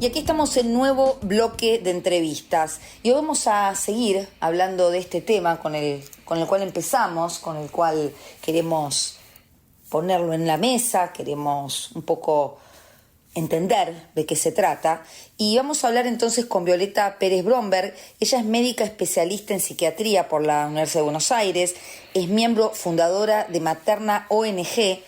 Y aquí estamos en nuevo bloque de entrevistas. Y hoy vamos a seguir hablando de este tema con el cual empezamos, con el cual queremos ponerlo en la mesa, queremos un poco entender de qué se trata. Y vamos a hablar entonces con Violeta Pérez Bromberg. Ella es médica especialista en psiquiatría por la Universidad de Buenos Aires, es miembro fundadora de Materna ONG,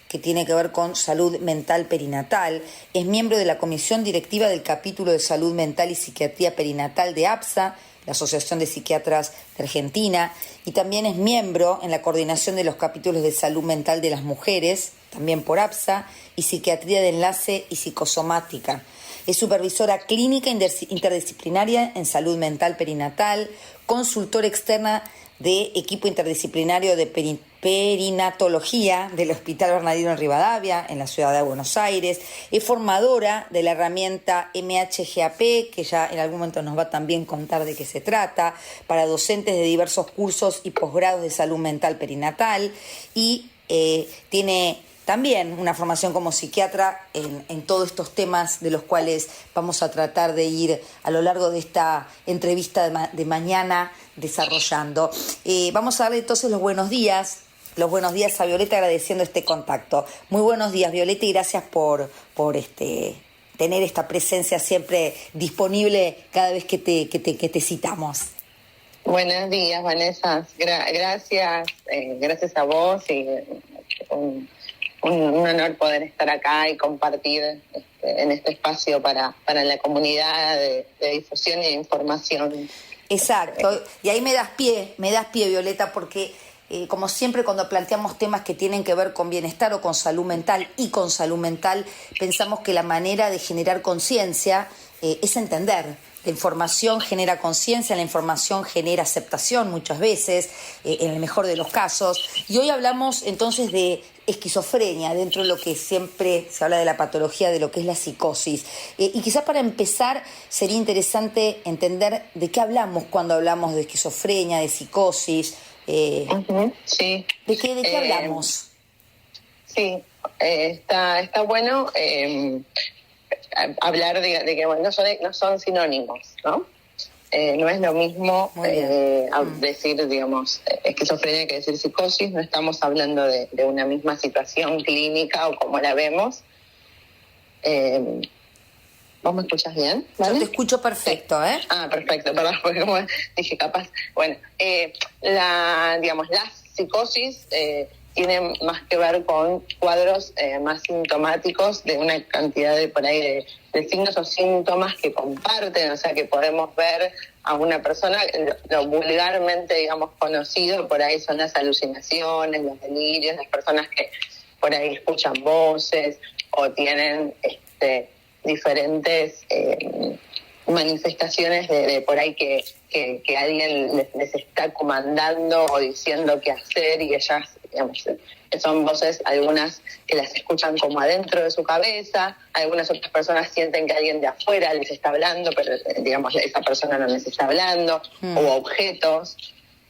que tiene que ver con salud mental perinatal, es miembro de la comisión directiva del capítulo de salud mental y psiquiatría perinatal de APSA, la Asociación de Psiquiatras de Argentina, y también es miembro en la coordinación de los capítulos de salud mental de las mujeres, también por APSA, y psiquiatría de enlace y psicosomática. Es supervisora clínica interdisciplinaria en salud mental perinatal, consultora externa de equipo interdisciplinario de perinatología del Hospital Bernardino Rivadavia en la ciudad de Buenos Aires, es formadora de la herramienta MHGAP, que ya en algún momento nos va también a contar de qué se trata, para docentes de diversos cursos y posgrados de salud mental perinatal, y tiene también una formación como psiquiatra en todos estos temas de los cuales vamos a tratar de ir a lo largo de esta entrevista de mañana desarrollando. Vamos a darle entonces los buenos días a Violeta, agradeciendo este contacto. Muy buenos días, Violeta, y gracias por tener esta presencia siempre disponible cada vez que te citamos. Buenos días, Vanessa. Gracias a vos y un honor poder estar acá y compartir en este espacio para la comunidad de difusión y de información. Exacto, y ahí me das pie, Violeta, porque como siempre cuando planteamos temas que tienen que ver con bienestar o con salud mental pensamos que la manera de generar conciencia es entender. La información genera conciencia, la información genera aceptación muchas veces, en el mejor de los casos. Y hoy hablamos entonces de esquizofrenia, dentro de lo que siempre se habla de la patología, de lo que es la psicosis. Y quizás para empezar sería interesante entender de qué hablamos cuando hablamos de esquizofrenia, de psicosis. Sí. ¿De qué hablamos? Sí, está bueno hablar de que bueno, no son sinónimos, ¿no? No es lo mismo decir, digamos, esquizofrenia que decir psicosis. No estamos hablando de una misma situación clínica o como la vemos. ¿Vos me escuchas bien? ¿Vale? Yo te escucho perfecto, ¿eh? Perfecto, perdón, porque como dije, capaz. Bueno, la psicosis tiene más que ver con cuadros más sintomáticos de una cantidad de signos o síntomas que comparten, o sea, que podemos ver a una persona, lo vulgarmente, digamos, conocido por ahí son las alucinaciones, los delirios, las personas que por ahí escuchan voces o tienen diferentes manifestaciones de por ahí que alguien les está comandando o diciendo qué hacer, y ellas, digamos, son voces, algunas que las escuchan como adentro de su cabeza, algunas otras personas sienten que alguien de afuera les está hablando, pero digamos esa persona no les está hablando, o objetos,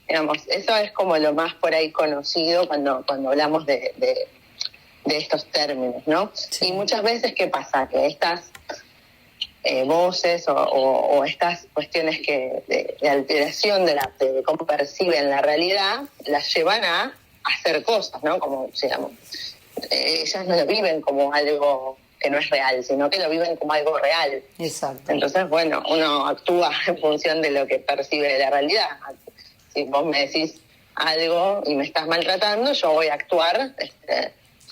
digamos, eso es como lo más por ahí conocido cuando hablamos de estos términos, ¿no? Sí. Y muchas veces, ¿qué pasa? Que estas voces o estas cuestiones de alteración de cómo perciben la realidad las llevan a hacer cosas, ¿no? Como, digamos, ellas no lo viven como algo que no es real, sino que lo viven como algo real. Exacto. Entonces, bueno, uno actúa en función de lo que percibe de la realidad. Si vos me decís algo y me estás maltratando, yo voy a actuar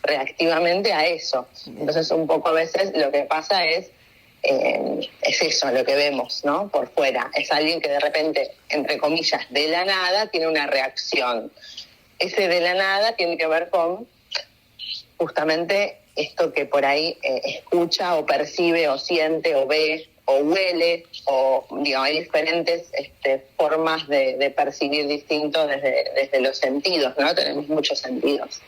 reactivamente a eso. Entonces, un poco a veces lo que pasa es eso, lo que vemos, ¿no? Por fuera. Es alguien que de repente, entre comillas, de la nada, tiene una reacción. Ese de la nada tiene que ver con justamente esto que por ahí escucha o percibe o siente o ve o huele, o digamos, hay diferentes formas de percibir distinto desde los sentidos, ¿no? Tenemos muchos sentidos.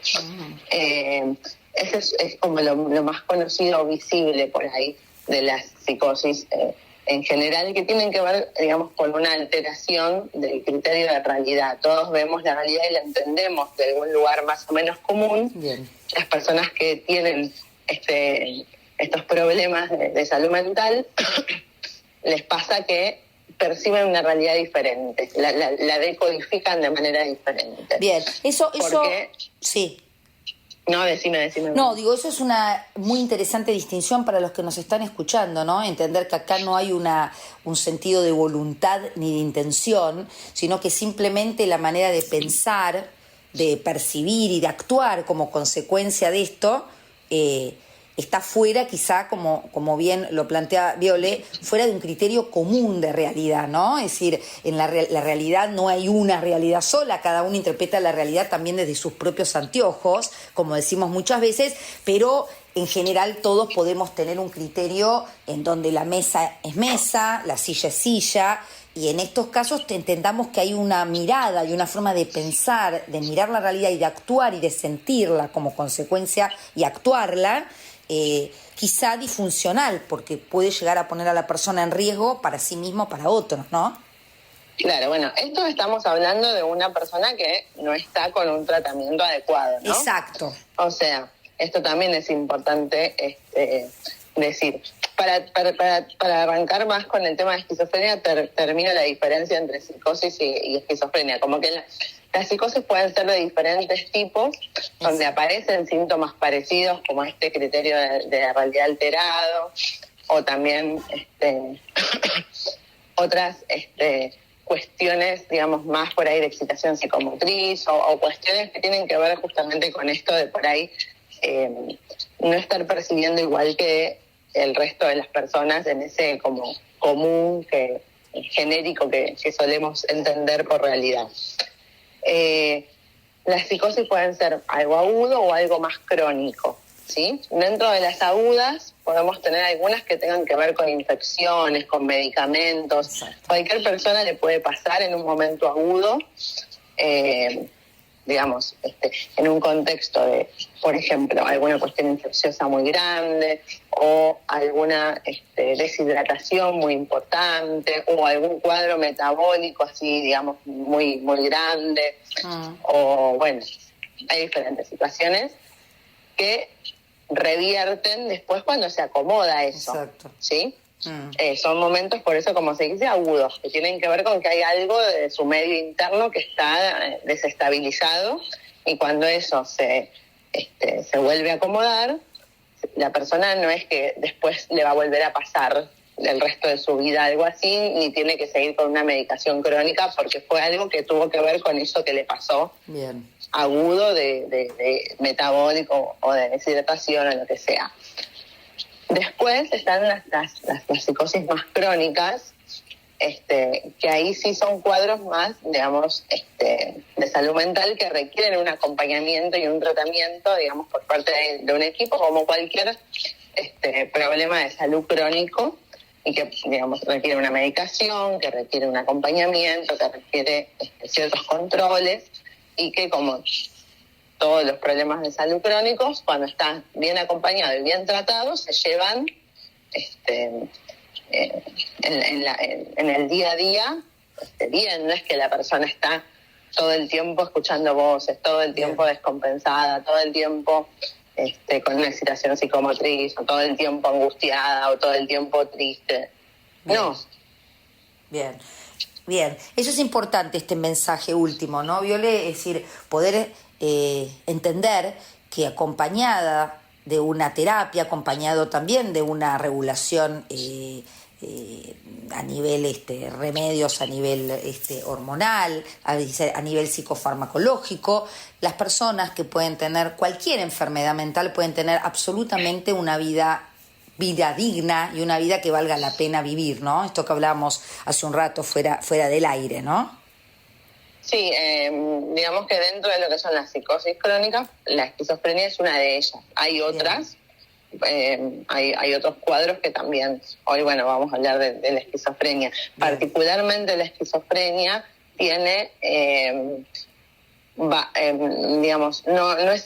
Ese es como lo más conocido o visible por ahí de la psicosis en general, que tienen que ver, digamos, con una alteración del criterio de realidad. Todos vemos la realidad y la entendemos de algún lugar más o menos común. Bien. Las personas que tienen estos problemas de salud mental, les pasa que perciben una realidad diferente, la decodifican de manera diferente. Bien, eso, porque, sí. No, decime. No, digo, eso es una muy interesante distinción para los que nos están escuchando, ¿no? Entender que acá no hay un sentido de voluntad ni de intención, sino que simplemente la manera de pensar, de percibir y de actuar como consecuencia de esto, está fuera, quizá, como bien lo plantea Viole, fuera de un criterio común de realidad, ¿no? Es decir, en la realidad no hay una realidad sola, cada uno interpreta la realidad también desde sus propios anteojos, como decimos muchas veces, pero en general todos podemos tener un criterio en donde la mesa es mesa, la silla es silla, y en estos casos entendamos que hay una mirada y una forma de pensar, de mirar la realidad y de actuar y de sentirla como consecuencia y actuarla, quizá disfuncional, porque puede llegar a poner a la persona en riesgo para sí mismo, para otros, ¿no? Claro, bueno, esto estamos hablando de una persona que no está con un tratamiento adecuado, ¿no? Exacto. O sea, esto también es importante decir. Para arrancar más con el tema de esquizofrenia, termino la diferencia entre psicosis y esquizofrenia. Como que las psicosis pueden ser de diferentes tipos, donde aparecen síntomas parecidos, como este criterio de realidad alterado, o también otras cuestiones, digamos, más por ahí de excitación psicomotriz, o cuestiones que tienen que ver justamente con esto de por ahí no estar percibiendo igual que el resto de las personas en ese como común, genérico que solemos entender por realidad. Las psicosis pueden ser algo agudo o algo más crónico, ¿sí? Dentro de las agudas podemos tener algunas que tengan que ver con infecciones, con medicamentos. Exacto. Cualquier persona le puede pasar en un momento agudo, digamos, en un contexto de, por ejemplo, alguna cuestión infecciosa muy grande, o alguna deshidratación muy importante, o algún cuadro metabólico así, digamos, muy, muy grande, o bueno, hay diferentes situaciones que revierten después cuando se acomoda eso. Exacto. ¿Sí? Son momentos, por eso, como se dice, agudos, que tienen que ver con que hay algo de su medio interno que está desestabilizado, y cuando eso se vuelve a acomodar, la persona no es que después le va a volver a pasar el resto de su vida algo así, ni tiene que seguir con una medicación crónica, porque fue algo que tuvo que ver con eso que le pasó. Bien. Agudo de metabólico o de deshidratación o lo que sea. Después están las psicosis más crónicas, que ahí sí son cuadros más, digamos, de salud mental, que requieren un acompañamiento y un tratamiento, digamos, por parte de un equipo, como cualquier problema de salud crónico, y que, digamos, requiere una medicación, que requiere un acompañamiento, que requiere ciertos controles, y que, como todos los problemas de salud crónicos, cuando están bien acompañados y bien tratados, se llevan en el día a día bien. No es que la persona está todo el tiempo escuchando voces, todo el tiempo descompensada, todo el tiempo con una excitación psicomotriz, o todo el tiempo angustiada, o todo el tiempo triste. Bien. No. Bien, eso es importante, este mensaje último, ¿no, Viole? Es decir, poder entender que acompañada de una terapia, acompañado también de una regulación a nivel remedios, a nivel hormonal, a nivel psicofarmacológico, las personas que pueden tener cualquier enfermedad mental pueden tener absolutamente una vida digna y una vida que valga la pena vivir, ¿no? Esto que hablábamos hace un rato fuera del aire, ¿no? Sí, digamos que dentro de lo que son las psicosis crónicas, la esquizofrenia es una de ellas. Hay otras, hay otros cuadros que también, hoy bueno, vamos a hablar de la esquizofrenia. Bien. Particularmente la esquizofrenia tiene, digamos, no es...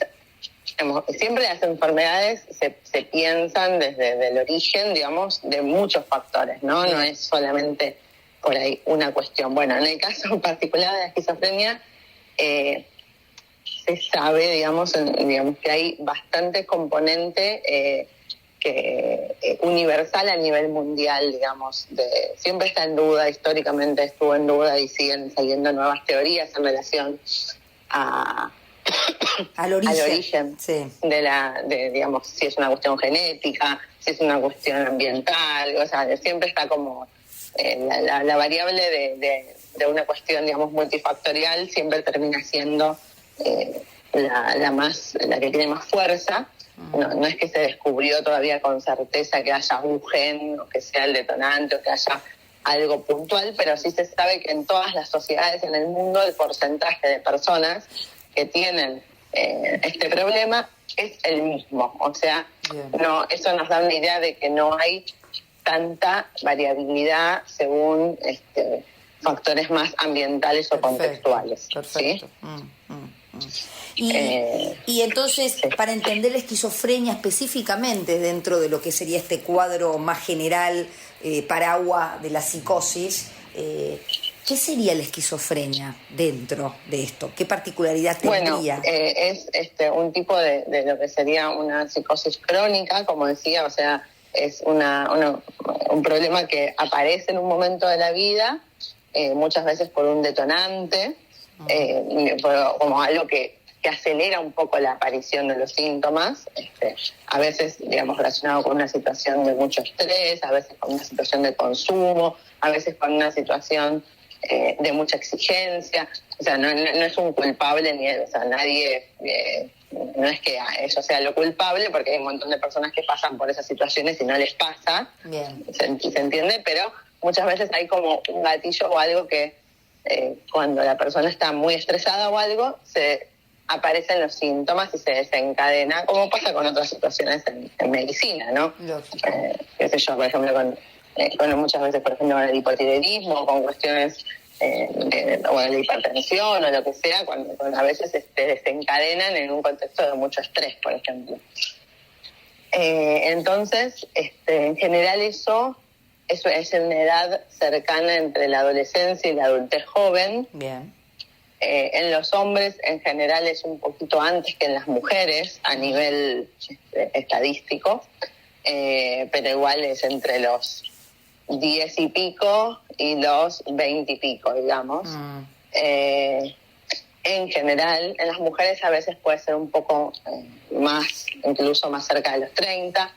Siempre las enfermedades se piensan desde el origen, digamos, de muchos factores, ¿no? No es solamente por ahí una cuestión. Bueno, en el caso particular de la esquizofrenia, se sabe, digamos que hay bastante componente universal a nivel mundial, digamos. Siempre está en duda, históricamente estuvo en duda y siguen saliendo nuevas teorías en relación al origen sí. digamos, si es una cuestión genética, si es una cuestión ambiental, o sea, siempre está como la variable de una cuestión, digamos, multifactorial, siempre termina siendo la que tiene más fuerza. No es que se descubrió todavía con certeza que haya un gen o que sea el detonante o que haya algo puntual, pero sí se sabe que en todas las sociedades en el mundo el porcentaje de personas que tienen este problema es el mismo. O sea, eso nos da una idea de que no hay tanta variabilidad según factores más ambientales o contextuales. Perfecto. ¿Sí? Y entonces, para entender la esquizofrenia específicamente dentro de lo que sería este cuadro más general, paraguas de la psicosis, ¿qué sería la esquizofrenia dentro de esto? ¿Qué particularidad tendría? Bueno, es un tipo de lo que sería una psicosis crónica, como decía, o sea, es un problema que aparece en un momento de la vida, muchas veces por un detonante, como algo que acelera un poco la aparición de los síntomas, a veces, digamos, relacionado con una situación de mucho estrés, a veces con una situación de consumo, a veces con una situación de mucha exigencia. O sea, no es un culpable, o sea, nadie, no es que eso sea lo culpable, porque hay un montón de personas que pasan por esas situaciones y no les pasa. Bien. ¿Se entiende? Pero muchas veces hay como un gatillo o algo que cuando la persona está muy estresada o algo, se aparecen los síntomas y se desencadena, como pasa con otras situaciones en medicina, ¿no? Qué sé yo, por ejemplo, con muchas veces, por ejemplo, con el hipotiroidismo, con cuestiones o de la hipertensión o lo que sea, cuando a veces desencadenan en un contexto de mucho estrés, por ejemplo. Entonces, en general eso es en una edad cercana entre la adolescencia y la adultez joven. Bien. En los hombres en general es un poquito antes que en las mujeres a nivel estadístico, pero igual es entre los 10 y pico y los 20 y pico, digamos. En general, en las mujeres a veces puede ser un poco más, incluso más cerca de los 30,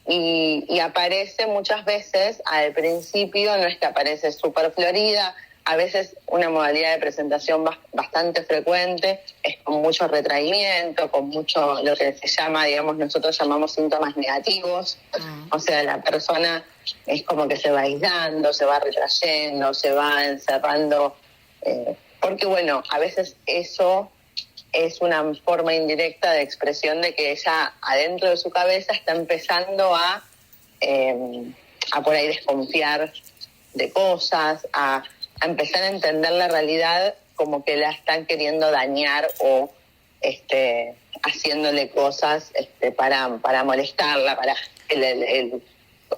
y aparece muchas veces al principio, no es que aparece súper florida. A veces una modalidad de presentación bastante frecuente es con mucho retraimiento, con mucho lo que se llama, digamos, nosotros llamamos síntomas negativos. O sea, la persona es como que se va aislando, se va retrayendo, se va encerrando. Porque, bueno, a veces eso es una forma indirecta de expresión de que ella adentro de su cabeza está empezando a por ahí desconfiar de cosas, a empezar a entender la realidad como que la están queriendo dañar o haciéndole cosas para molestarla, para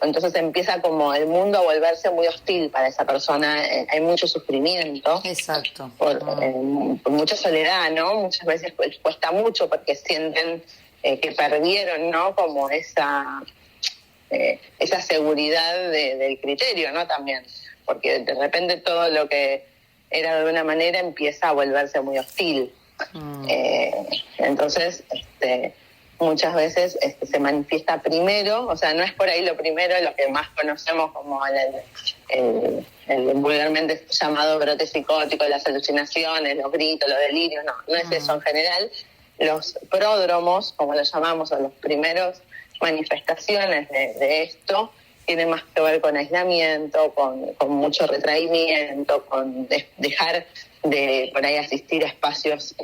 entonces empieza como el mundo a volverse muy hostil para esa persona. Hay mucho sufrimiento. Exacto. Por mucha soledad, ¿no? Muchas veces cuesta mucho porque sienten que perdieron, ¿no? Como esa seguridad del criterio, ¿no? También. Porque de repente todo lo que era de una manera empieza a volverse muy hostil. Entonces, muchas veces se manifiesta primero, o sea, no es por ahí lo primero, lo que más conocemos como el vulgarmente llamado brote psicótico, las alucinaciones, los gritos, los delirios, no es eso en general. Los pródromos, como los llamamos, o los primeros manifestaciones de esto, tiene más que ver con aislamiento, con mucho retraimiento, con dejar de por ahí asistir a espacios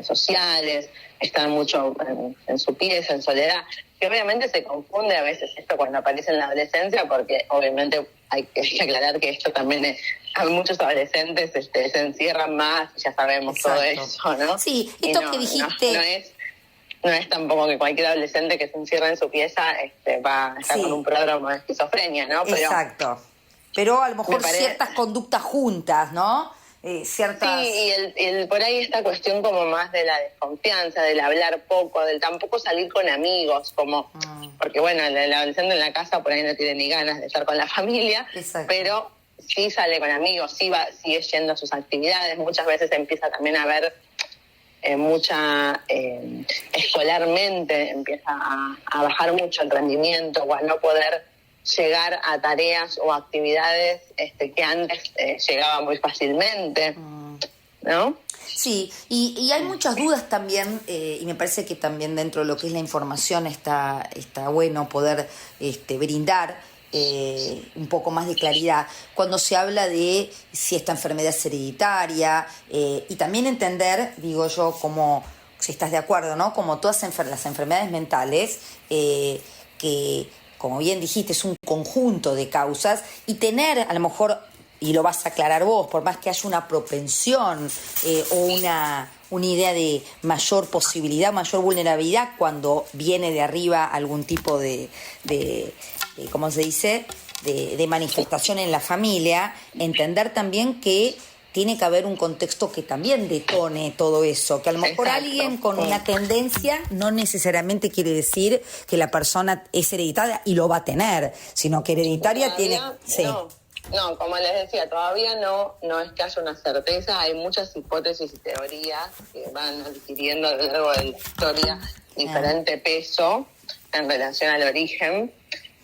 sociales, estar mucho en su pieza, en soledad, que obviamente se confunde a veces esto cuando aparece en la adolescencia, porque obviamente hay que aclarar que esto también hay muchos adolescentes se encierran más, ya sabemos. Exacto. Todo eso, ¿no? Sí, esto que dijiste... No es tampoco que cualquier adolescente que se encierra en su pieza va a estar con un pródromo de esquizofrenia, ¿no? Exacto. Pero a lo mejor ciertas conductas juntas, ¿no? ciertas... Sí, y por ahí esta cuestión como más de la desconfianza, del hablar poco, del tampoco salir con amigos, como porque bueno, el adolescente en la casa por ahí no tiene ni ganas de estar con la familia, Exacto. pero sí sale con amigos, sigue yendo a sus actividades, muchas veces empieza también a ver escolarmente empieza a bajar mucho el rendimiento o a no poder llegar a tareas o actividades que antes llegaba muy fácilmente, ¿no? Sí, y hay muchas dudas también, y me parece que también dentro de lo que es la información está bueno poder brindar un poco más de claridad cuando se habla de si esta enfermedad es hereditaria, y también entender, digo yo, como si estás de acuerdo, ¿no? Como todas las enfermedades mentales, que como bien dijiste es un conjunto de causas, y tener a lo mejor, y lo vas a aclarar vos, por más que haya una propensión o una idea de mayor posibilidad, mayor vulnerabilidad cuando viene de arriba algún tipo de ¿cómo se dice?, de manifestación en la familia, entender también que tiene que haber un contexto que también detone todo eso, que a lo mejor alguien con una tendencia no necesariamente quiere decir que la persona es hereditaria y lo va a tener, sino que hereditaria todavía tiene... Sí. No, como les decía, todavía no es que haya una certeza, hay muchas hipótesis y teorías que van adquiriendo a lo largo de la historia diferente peso en relación al origen.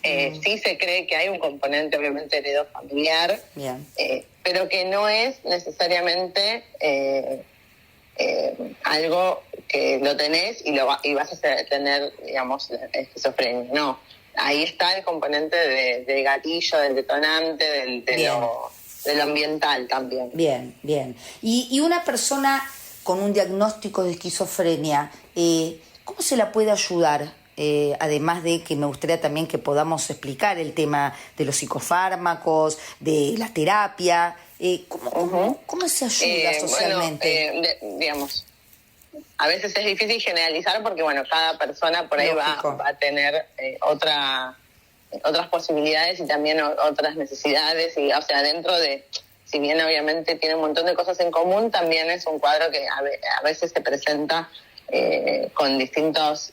Sí se cree que hay un componente obviamente heredofamiliar, pero que no es necesariamente algo que lo tenés y vas a tener, digamos, esquizofrenia. No, ahí está el componente del gatillo, del detonante, de lo ambiental también. Bien. Y una persona con un diagnóstico de esquizofrenia, ¿cómo se la puede ayudar? Además de que me gustaría también que podamos explicar el tema de los psicofármacos, de la terapia, ¿cómo se ayuda socialmente? Bueno, digamos, a veces es difícil generalizar porque, bueno, cada persona por ahí va a tener otras posibilidades y también otras necesidades, y o sea, dentro de, si bien obviamente tiene un montón de cosas en común, también es un cuadro que a veces se presenta con distintos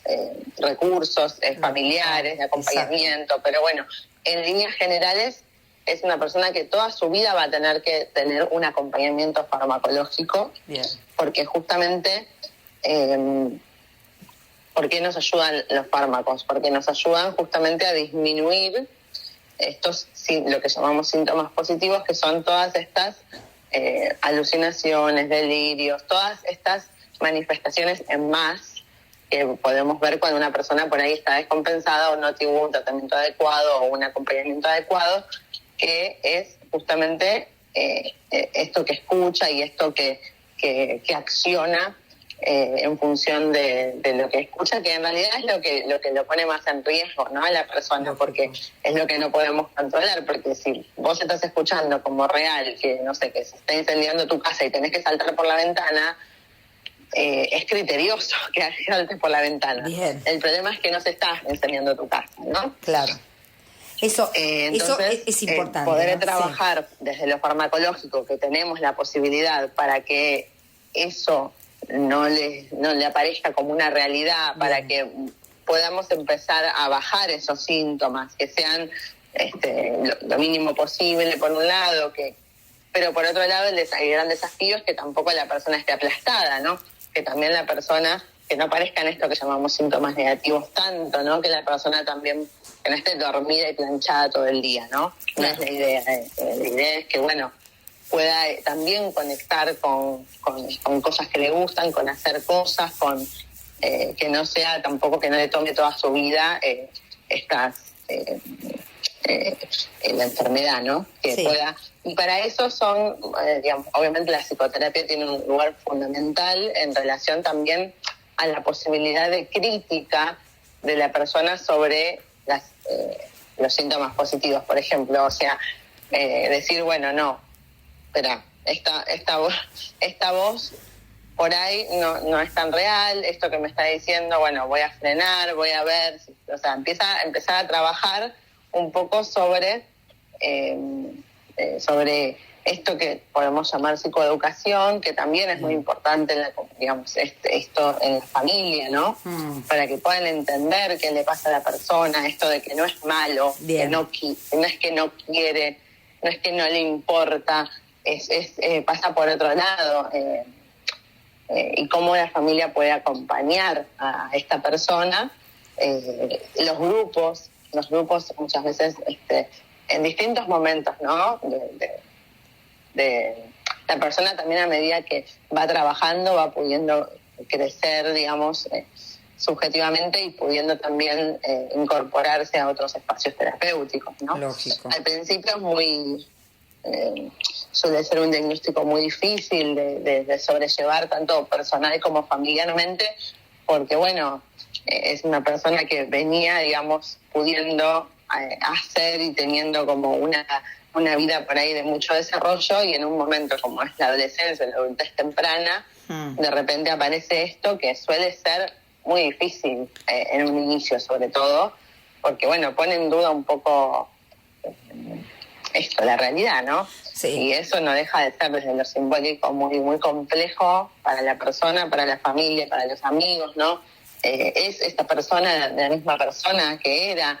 recursos familiares, de acompañamiento. Exacto. Pero bueno, en líneas generales es una persona que toda su vida va a tener que tener un acompañamiento farmacológico. Bien. Porque justamente, ¿por qué nos ayudan los fármacos? Porque nos ayudan justamente a disminuir lo que llamamos síntomas positivos, que son todas estas alucinaciones, delirios, todas estas manifestaciones en más que podemos ver cuando una persona por ahí está descompensada o no tuvo un tratamiento adecuado o un acompañamiento adecuado, que es justamente esto que escucha y esto que acciona en función de lo que escucha, que en realidad es lo que lo pone más en riesgo, ¿no?, a la persona, porque es lo que no podemos controlar, porque si vos estás escuchando como real que, no sé, que se está incendiando tu casa y tenés que saltar por la ventana, es criterioso que saltes por la ventana. Bien. El problema es que no se está incendiando tu casa, ¿no? Claro. Entonces, eso es importante. Poder, ¿no?, trabajar desde lo farmacológico, que tenemos la posibilidad para que eso no le aparezca como una realidad. Bien. Para que podamos empezar a bajar esos síntomas, que sean lo mínimo posible, por un lado, pero por otro lado el gran desafío es que tampoco la persona esté aplastada, ¿no? Que también la persona, que no aparezcan esto que llamamos síntomas negativos tanto, ¿no? Que la persona también que no esté dormida y planchada todo el día, ¿no? No es la idea. La idea es que, bueno, pueda también conectar con cosas que le gustan, con hacer cosas, con que no sea tampoco, que no le tome toda su vida la enfermedad, ¿no? Que sí. Pueda. Y para eso son, digamos, obviamente la psicoterapia tiene un lugar fundamental en relación también a la posibilidad de crítica de la persona sobre los síntomas positivos, por ejemplo. O sea, decir, bueno, no, espera, esta voz por ahí no es tan real, esto que me está diciendo, bueno, voy a frenar, voy a ver, o sea, empezar a trabajar un poco sobre esto que podemos llamar psicoeducación, que también es muy importante, digamos, esto en la familia, ¿no? Para que puedan entender qué le pasa a la persona, esto de que no es malo, que no es que no quiere, no es que no le importa, pasa por otro lado. Y cómo la familia puede acompañar a esta persona. Los grupos muchas veces en distintos momentos, ¿no? De la persona también, a medida que va trabajando, va pudiendo crecer, digamos, subjetivamente, y pudiendo también incorporarse a otros espacios terapéuticos, ¿no? Lógico. Al principio es muy... suele ser un diagnóstico muy difícil de sobrellevar, tanto personal como familiarmente, porque bueno, es una persona que venía, digamos, pudiendo hacer y teniendo como una vida por ahí de mucho desarrollo, y en un momento como es la adolescencia, la adultez temprana, de repente aparece esto que suele ser muy difícil en un inicio, sobre todo, porque bueno, pone en duda un poco la realidad, ¿no? Sí. Y eso no deja de ser, desde lo simbólico, muy, muy complejo para la persona, para la familia, para los amigos, ¿no? Es esta persona la misma persona que era.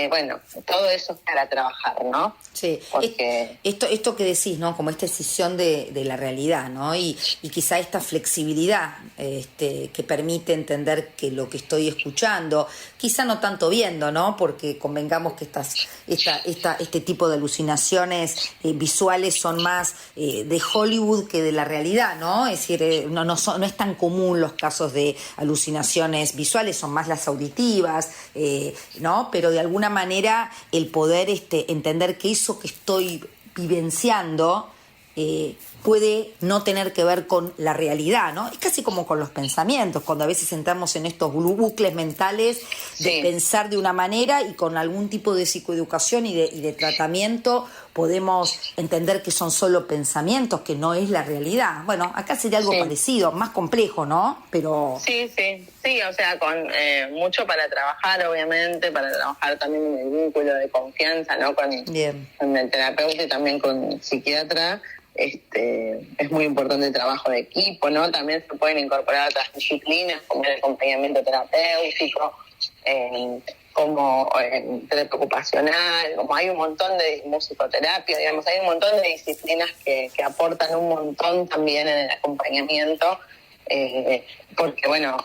Bueno, todo eso es para trabajar, ¿no? Sí, porque... esto que decís, ¿no? Como esta escisión de la realidad, ¿no? Y quizá esta flexibilidad que permite entender que lo que estoy escuchando, quizá no tanto viendo, ¿no? Porque convengamos que este tipo de alucinaciones visuales son más de Hollywood que de la realidad, ¿no? Es decir, no es tan común los casos de alucinaciones visuales, son más las auditivas, ¿no? Pero de alguna manera el poder entender que eso que estoy vivenciando puede no tener que ver con la realidad, ¿no? Es casi como con los pensamientos, cuando a veces entramos en estos bucles mentales de pensar de una manera, y con algún tipo de psicoeducación y de tratamiento podemos entender que son solo pensamientos, que no es la realidad. Bueno, acá sería algo parecido, más complejo, ¿no? Pero... Sí, o sea, con mucho para trabajar, obviamente, para trabajar también en el vínculo de confianza, ¿no? Con el terapeuta y también con el psiquiatra. Es muy importante el trabajo de equipo, ¿no? También se pueden incorporar otras disciplinas como el acompañamiento terapéutico, como terapia ocupacional, como hay un montón de musicoterapia, digamos, hay un montón de disciplinas que aportan un montón también en el acompañamiento, porque bueno,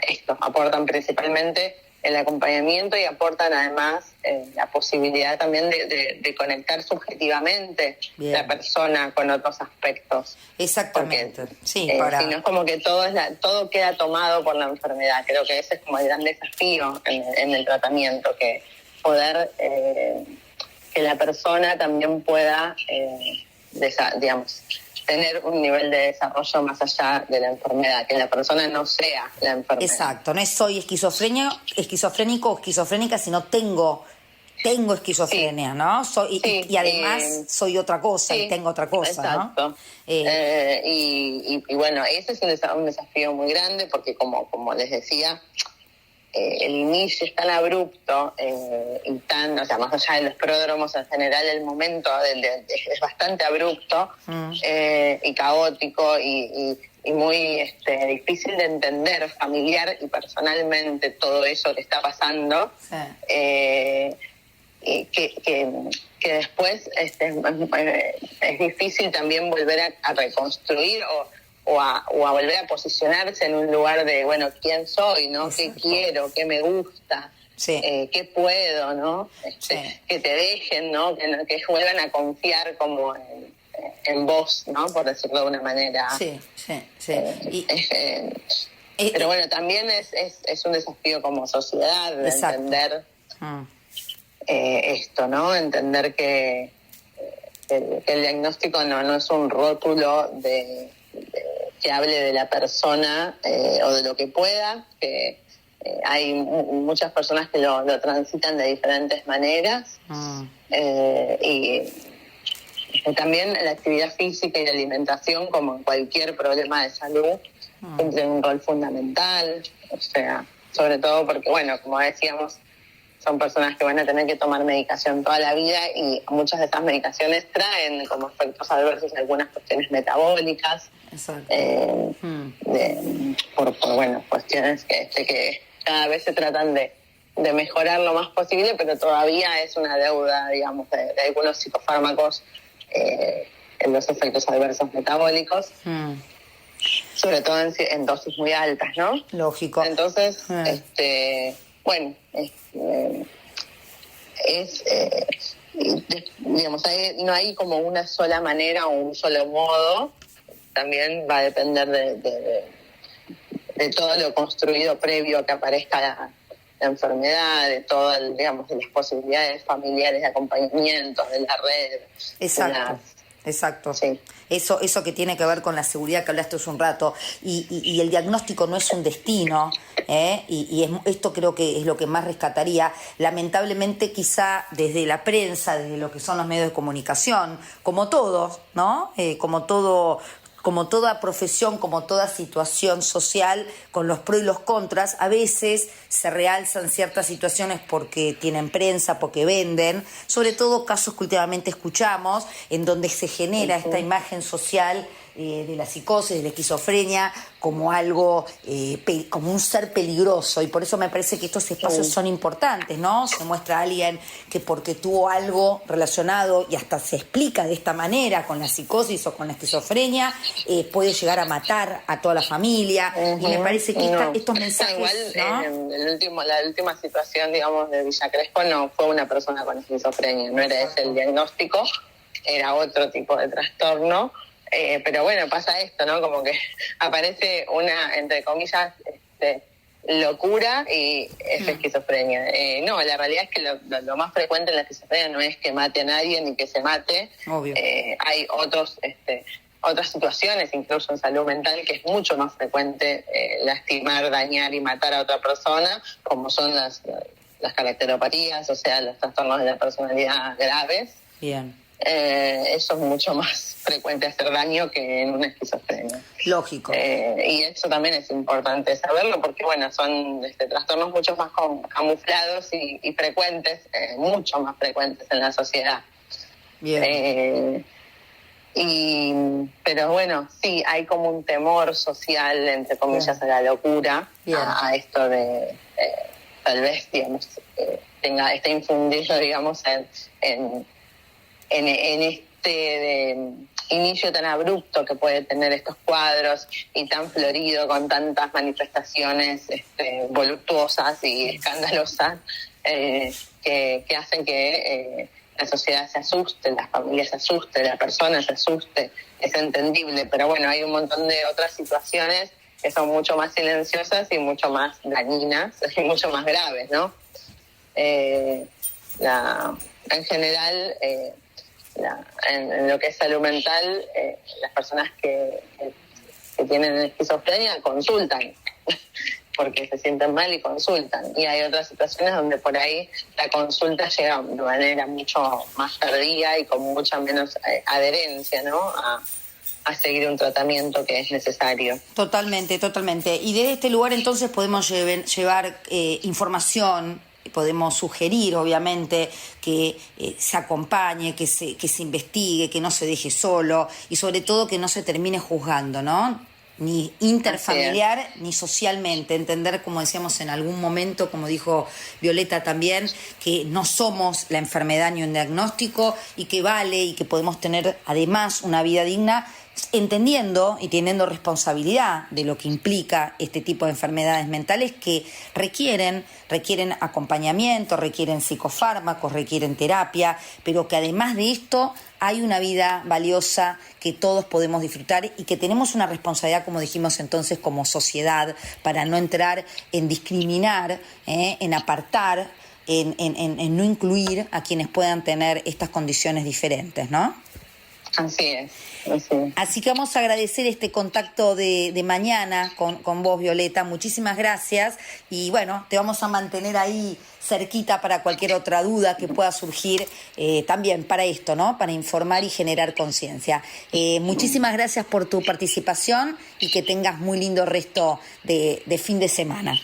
estos aportan principalmente el acompañamiento y aportan además la posibilidad también de conectar subjetivamente la persona con otros aspectos. Exactamente. Porque, si no es como que todo queda tomado por la enfermedad. Creo que ese es como el gran desafío en el tratamiento, que poder que la persona también pueda, digamos, tener un nivel de desarrollo más allá de la enfermedad, que la persona no sea la enfermedad. Exacto, no es soy esquizofrénico o esquizofrénica, sino tengo esquizofrenia, ¿no? Y además soy otra cosa y tengo otra cosa, exacto, ¿no? Y bueno, ese es un desafío muy grande, porque como les decía, el inicio es tan abrupto y tan, o sea, más allá de los pródromos en general, el momento es bastante abrupto y caótico y muy difícil de entender familiar y personalmente todo eso que está pasando, que después es difícil también volver a reconstruir o a volver a posicionarse en un lugar de, bueno, ¿quién soy, no? Exacto. ¿Qué quiero? ¿Qué me gusta? ¿Qué puedo, no? Que te dejen, ¿no? Que vuelvan a confiar como en vos, ¿no? Por decirlo de una manera. Pero bueno, también es un desafío como sociedad de entender esto, ¿no? Entender que el diagnóstico no es un rótulo que hable de la persona o de lo que pueda, que hay muchas personas que lo transitan de diferentes maneras, y también la actividad física y la alimentación, como en cualquier problema de salud, cumplen un rol fundamental, o sea, sobre todo porque, bueno, como decíamos, son personas que van a tener que tomar medicación toda la vida y muchas de estas medicaciones traen como efectos adversos algunas cuestiones metabólicas. Exacto. Por cuestiones que cada vez se tratan de mejorar lo más posible, pero todavía es una deuda, digamos, de algunos psicofármacos en los efectos adversos metabólicos, sobre todo en dosis muy altas, ¿no? Lógico. Entonces, digamos, no hay como una sola manera o un solo modo, también va a depender de todo lo construido previo a que aparezca la enfermedad, de todo digamos, de las posibilidades familiares de acompañamiento, de la red. Exacto. Sí. Eso que tiene que ver con la seguridad que hablaste hace un rato, y el diagnóstico no es un destino, esto creo que es lo que más rescataría. Lamentablemente, quizá desde la prensa, desde lo que son los medios de comunicación, como todos, ¿no? Como toda profesión, como toda situación social, con los pros y los contras, a veces se realzan ciertas situaciones porque tienen prensa, porque venden, sobre todo casos que últimamente escuchamos, en donde se genera esta imagen social de la psicosis, de la esquizofrenia, como algo, como un ser peligroso, y por eso me parece que estos espacios son importantes, ¿no? Se muestra a alguien que porque tuvo algo relacionado, y hasta se explica de esta manera, con la psicosis o con la esquizofrenia, puede llegar a matar a toda la familia, y me parece que estos mensajes... Igual, la última situación, digamos, de Villa Crespo no fue una persona con esquizofrenia, no era ese el diagnóstico, era otro tipo de trastorno. Pero bueno, pasa esto, ¿no? Como que aparece una, entre comillas, locura y es esquizofrenia. No, la realidad es que lo más frecuente en la esquizofrenia no es que mate a nadie ni que se mate. Obvio. Hay otras situaciones, incluso en salud mental, que es mucho más frecuente lastimar, dañar y matar a otra persona, como son las caracteropatías, o sea, los trastornos de la personalidad graves. Bien. Eso es mucho más frecuente hacer daño que en una esquizofrenia. Lógico. Y eso también es importante saberlo porque, bueno, son trastornos mucho más camuflados y frecuentes, mucho más frecuentes en la sociedad. Bien. Pero bueno, sí, hay como un temor social, entre comillas, a la locura, a esto de, tal vez, digamos, esté infundido, digamos, en este inicio tan abrupto que puede tener estos cuadros y tan florido con tantas manifestaciones voluptuosas y escandalosas que hacen que la sociedad se asuste, la familia se asuste, la persona se asuste. Es entendible, pero bueno, hay un montón de otras situaciones que son mucho más silenciosas y mucho más dañinas y mucho más graves, ¿no? En general, en lo que es salud mental, las personas que tienen esquizofrenia consultan porque se sienten mal y consultan, y hay otras situaciones donde por ahí la consulta llega de manera mucho más tardía y con mucha menos adherencia, ¿no? A seguir un tratamiento que es necesario. Totalmente. Y desde este lugar entonces podemos llevar información, podemos sugerir, obviamente, que se acompañe, que se investigue, que no se deje solo, y sobre todo que no se termine juzgando, ¿no? Ni interfamiliar ni socialmente. Entender, como decíamos en algún momento, como dijo Violeta también, que no somos la enfermedad ni un diagnóstico, y que vale y que podemos tener además una vida digna, entendiendo y teniendo responsabilidad de lo que implica este tipo de enfermedades mentales que requieren acompañamiento, requieren psicofármacos, requieren terapia, pero que además de esto hay una vida valiosa que todos podemos disfrutar y que tenemos una responsabilidad, como dijimos entonces, como sociedad, para no entrar en discriminar, en apartar, en no incluir a quienes puedan tener estas condiciones diferentes, ¿no? Así es. Así que vamos a agradecer este contacto de mañana con vos, Violeta. Muchísimas gracias, y bueno, te vamos a mantener ahí cerquita para cualquier otra duda que pueda surgir, también para esto, ¿no? Para informar y generar conciencia. Muchísimas gracias por tu participación y que tengas muy lindo resto de fin de semana.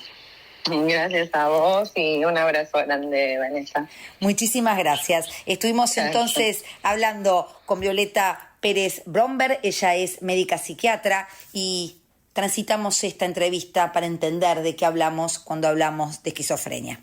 Gracias a vos y un abrazo grande, Vanessa. Muchísimas gracias. Estuvimos Gracias. entonces hablando con Violeta Pérez Bromberg, ella es médica psiquiatra y transitamos esta entrevista para entender de qué hablamos cuando hablamos de esquizofrenia.